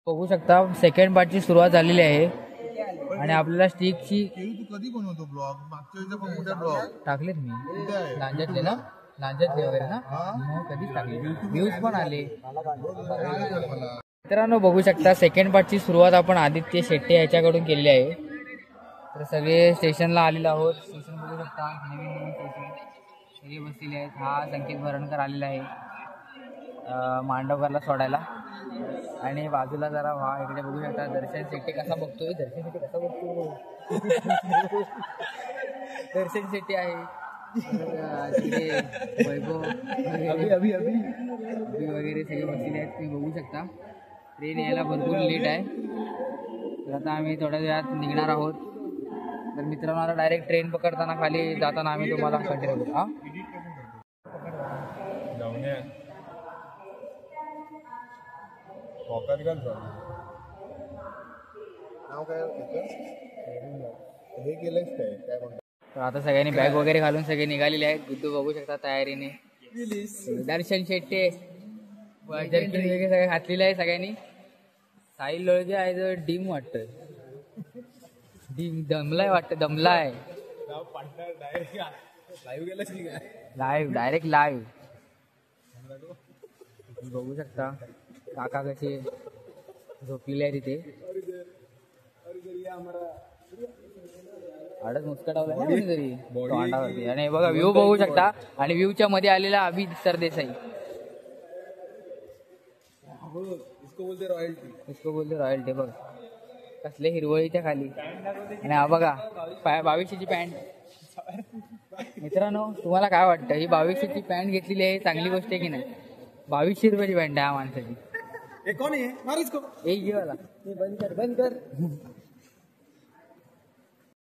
बघू शकता सेकंड पार्टची सुरुवात झालेली आहे आणि आपल्याला स्टिकची तू कधी बनवतो ब्लॉग? मागच्या वेळेचा पण मोठा ब्लॉग टाकलेत मी लांजातले ना, लांजातले वगैरे ना, कधीच टाकले, व्ह्यूज पण आले. मित्रांनो बघू शकता सेकंड पार्टची सुरुवात आपण आदित्य शेट्टे याच्याकडून केलेली आहे. तर सगळे स्टेशनला आलेलो आहोत. स्टेशन बघू शकता, नवीन स्टेशन सगळे बसलेले आहेत. हा संकेत भरणकर आलेला आहे मांडवकरला सोडायला. आणि बाजूला जरा इकडे बघू शकता दर्शन शेट्टी कसा बघतोय. दर्शन शेट्टी कसा बघतो दर्शन शेट्टी आहे. वैभव वगैरे सगळे बसलेले आहेत, तुम्ही बघू शकता. ट्रेन यायला भरपूर लेट आहे. तर आता आम्ही थोड्या वेळात निघणार आहोत. तर मित्रांनो आता डायरेक्ट ट्रेन पकडताना खाली जाताना आम्ही तुम्हाला कंटिन्यू करू. हा तर आता सगळ्यांनी बॅग वगैरे घालून सगळे निघालेले आहेत. गुड्डू बघू शकता तयारीने. दर्शन शेट्टे जर्किन वगैरे सगळे घातलेले आहे सगळ्यांनी. साहिल लोळगे आहे जो डीम वाटतोय, डीम दमलाय वाटतं, दमलाय. लाईव्ह डायरेक्ट लाईव्ह बघू शकता. काका कसे झोपलेले आहे तिथे. आडच मुस्कटावला ना कोणीतरी तोंडावरती. आणि बघा व्ह्यू बघू शकता. आणि व्ह्यूच्या मध्ये आलेला अभि सरदेसाई. इसको बोलते रॉयल्टी. बघ कसले हिरवळीच्या खाली. आणि हा बघा 2200ची पॅन्ट. मित्रांनो तुम्हाला काय वाटतं, ही 2200ची पॅन्ट घेतलेली आहे चांगली गोष्ट आहे की नाही? 2200 रुपयाची पॅन्ट आहे हा माणसाची. एक घेवाला बंद कर.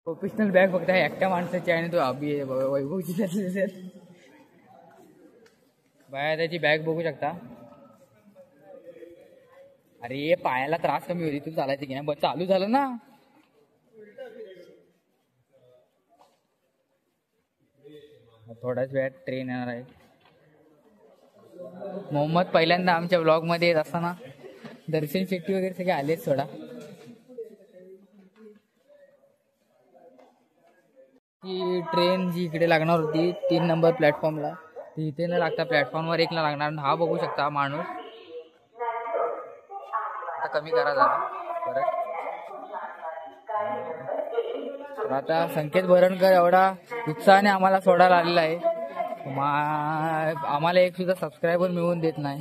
प्रोफेशनल बॅग फक्त एकट्या माणसाची आणि तो अभि आहे वैभवची. बाया त्याची बॅग बघू शकता. अरे पायाला त्रास कमी होती, तू चालायचं की नाही? बस चालू झालं ना. थोड्याच वेळात ट्रेन येणार आहे. मोहम्मद पहिल्यांदा आमच्या ब्लॉग मध्ये येत असताना. दर्शन शेट्टी वगैरे सगळे आलेच थोडा. ती ट्रेन जी इकडे लागणार होती 3 नंबर प्लॅटफॉर्मला, ती इथे न लागता प्लॅटफॉर्मवर 1 ला लागणार. हा बघू शकता माणूस. आता कमी करा जरा परत. आता संकेत भरणकर एवढा उत्साहाने आम्हाला सोडायला आलेला आहे. आम्हाला एक सुद्धा सबस्क्रायबर मिळवून देत नाही.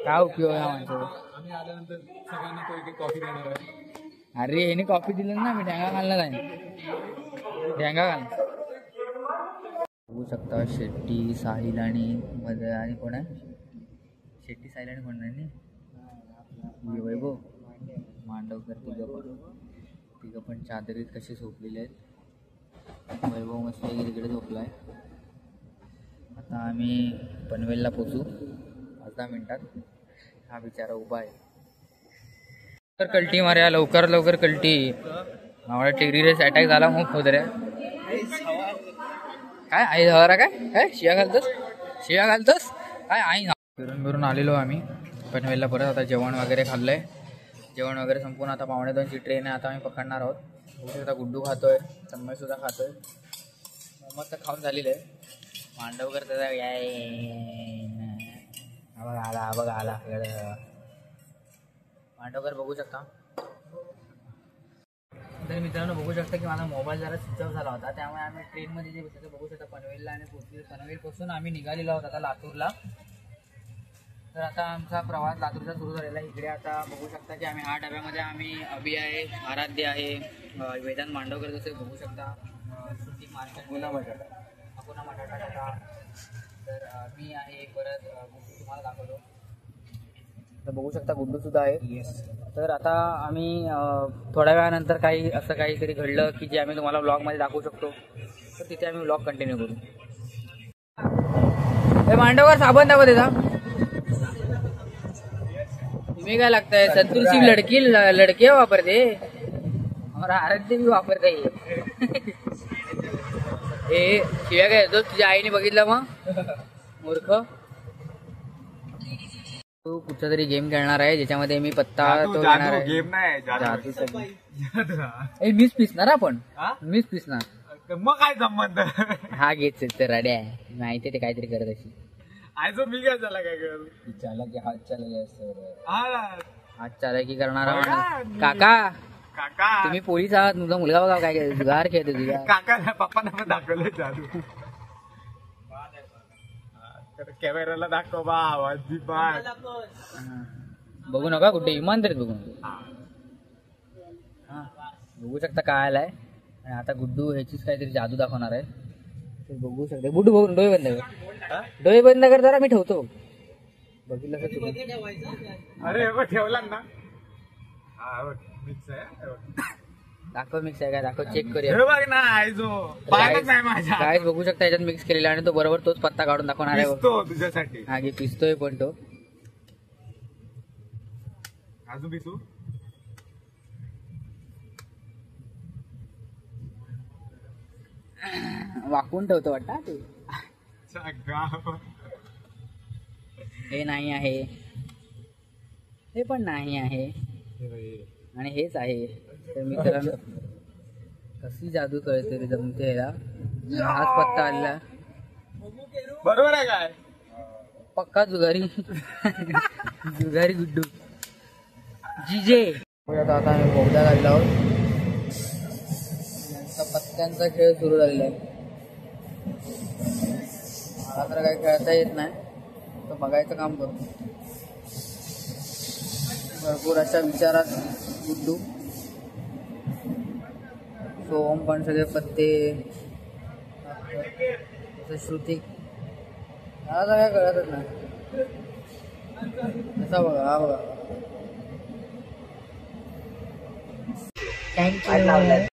काय उपयोग आहे माणसाचा? अरे ह्याने कॉफी दिलं ना, मी ढ्यांगा घालणार आहे. ढ्यांगा घाल. बघू शकता शेट्टी, साहिल आणि कोण आहे? शेट्टी, साहिल आणि कोण आहे? वैभव मांडवकर. तिघं पण चादरीत कसे झोपलेले आहेत. वैभव मस्त तिकडे झोपलाय. आता आम्ही पनवेलला पोचू 5-10 मिनिटात. हा बिचारा उभा आहे. लवकर कल्टी मार्या, लवकर कल्टी. आम्हाला टेरियस अटॅक झाला मग खोदऱ्या. काय आई हवारा काय शिया घालतोस काय आई. फिरून आलेलो आम्ही पनवेलला परत. आता जेवण वगैरे खाल्लंय. जेवण वगैरे संपून आता 1:45ची ट्रेन आहे. आता आम्ही पकडणार आहोत. आता गुड्डू खातोय, तन्मय सुद्धा खातोय. मोहम्मद तर खाऊन झालेलं आहे. मांडवकर त्याचा आला मांडवकर बघू शकता. तर मित्रांनो बघू शकता की माझा मोबाईल जरा स्विच ऑफ झाला होता, त्यामुळे आम्ही ट्रेनमध्ये जे बसायचं बघू शकता पनवेलला. आणि पनवेलपासून आम्ही निघालेलो आहोत आता लातूरला. तर आता आमचा प्रवास लातूरचा सुरू झालेला आहे. इकडे आता बघू शकता की आम्ही 8 डब्यामध्ये आम्ही अभि आहे, आराध्य आहे, वेदांत मांडवकर जसे बघू शकता. पुन्हा बटाटा. तर मी आहे परत गुड्डू तुम्हाला दाखवतो. तर बघू शकता गुड्डू सुद्धा आहे. तर आता आम्ही थोड्या वेळानंतर असं काहीतरी घडलं की जे आम्ही तुम्हाला ब्लॉगमध्ये दाखवू शकतो, तर तिथे आम्ही ब्लॉग कंटिन्यू करू. मांडवकर साबण दाखवत देता. तुम्ही काय लागतंय? संतूर सिंग लडके वापरते और आराध्य भी वापरते. हे शिव्या काय तुझ्या आईने बघितलं मग मूर्ख. तू कुठचा तरी गेम खेळणार आहे ज्याच्यामध्ये मी पत्ता तो घेणार आहे. गेम नाही जादू जादू. मीच पिसणार आपण हा? मीच पिसणार. मग काय संबंध हा घेत तर रड्या आहे माहिती ते काहीतरी करत अशी. आयचो मी काय झाला काय करू चालक हात चालक हा हात चालकी करणारा बघा, माणूस. काका काका तुम्ही पोलीस आहात तुमचा मुलगा बघा काय जुगार खेळतो जुगार. काका पप्पांना पण दाखवलंय जादू कॅमेराला दाखव बा आवाज बघू नका कुठे इमानदारीत बघू नका. हा बघू शकता काय आलाय. आणि आता गुड्डू ह्याचीच काहीतरी जादू दाखवणार आहे ते बघू शकते. गुड्डू बघून डोळे बंद कर. डोळे बंद कर जरा मी ठेवतो. बघितलं का तुम्ही? अरे हे बघ ठेवला ना हा मिक्स आहे हे बघ. दाखव मिक्स आहे काय दाखव चेक करूया. हे बघ ना आयजो पाहिलंच नाही माझ्या काय बघू शकता याच्यात मिक्स केलेला आणि तो बरोबर तोच पत्ता काढून दाखवणार आहे. पिसतो तुझ्यासाठी हा घे पिसतोय पण तो अजून पिसू वाकून ठेवतो वाटतं ते. गाव हे नाही आहे हे पण नाही आहे आणि हेच आहे. तर मित्रांनो कशी जादू कळते रे जमते याला. हाच पत्ता आलेला बरोबर आहे काय पक्का जुगारी जुगारी गुड्डू जीजे. आता आम्ही बोगदा घालला आहोत. यांचा पत्त्यांचा खेळ सुरू झालेला आहे. मला तर काही खेळता येत नाही तर बघायचं काम करतो. भरपूर अशा विचारात गुड्डू सोहम पण सगळे पत्ते श्रुती मला तर काय कळतच नाही. असा बघा हा बघा थँक्यू.